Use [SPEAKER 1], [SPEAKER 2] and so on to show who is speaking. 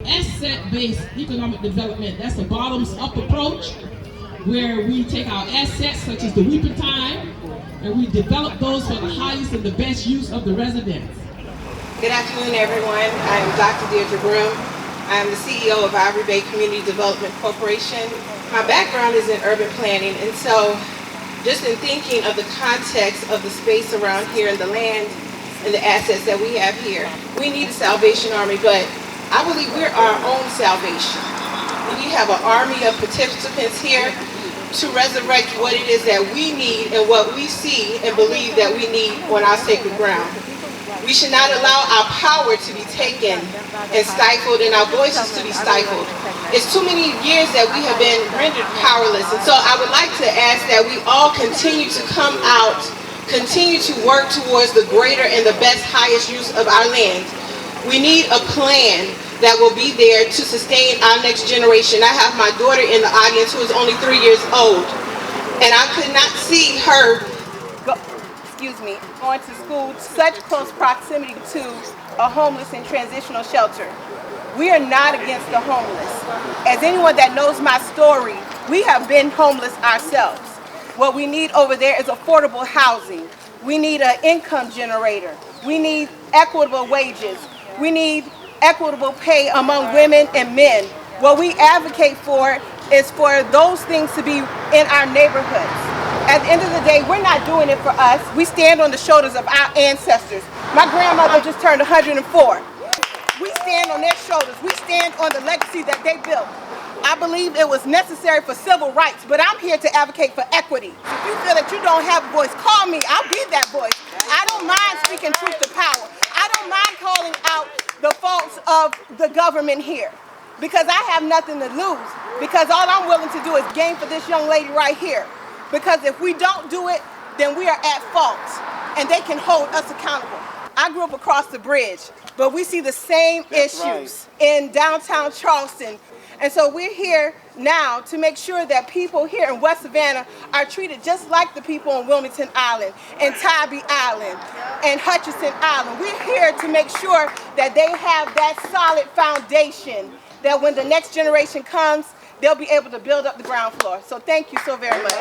[SPEAKER 1] asset-based economic development. That's a bottoms-up approach where we take our assets, such as the weeping time, and we develop those for the highest and the best use of the residents.
[SPEAKER 2] Good afternoon, everyone. I am Dr. Deidre Grim. I am the CEO of Ivory Bay Community Development Corporation. My background is in urban planning, and so just in thinking of the context of the space around here and the land and the assets that we have here, we need a Salvation Army, but I believe we're our own salvation. We have an army of participants here to resurrect what it is that we need and what we see and believe that we need on our sacred ground. We should not allow our power to be taken and stifled and our voices to be stifled. It's too many years that we have been rendered powerless, and so I would like to ask that we all continue to come out, continue to work towards the greater and the best, highest use of our land. We need a plan that will be there to sustain our next generation. I have my daughter in the audience who is only 3 years old, and I could not see her going to school such close proximity to a homeless and transitional shelter. We are not against the homeless. As anyone that knows my story, we have been homeless ourselves. What we need over there is affordable housing. We need an income generator. We need equitable wages. We need equitable pay among women and men. What we advocate for is for those things to be in our neighborhoods. At the end of the day, we're not doing it for us. We stand on the shoulders of our ancestors. My grandmother just turned 104. We stand on their shoulders. We stand on the legacy that they built. I believe it was necessary for civil rights, but I'm here to advocate for equity. If you feel that you don't have a voice, call me. I'll be that voice. I don't mind speaking truth to power. I don't mind calling out the faults of the government here, because I have nothing to lose, because all I'm willing to do is gain for this young lady right here. Because if we don't do it, then we are at fault, and they can hold us accountable. I grew up across the bridge, but we see the same issues in downtown Charleston. And so we're here now to make sure that people here in West Savannah are treated just like the people on Wilmington Island and Tybee Island and Hutchinson Island. We're here to make sure that they have that solid foundation, that when the next generation comes, they'll be able to build up the ground floor. So thank you so very much.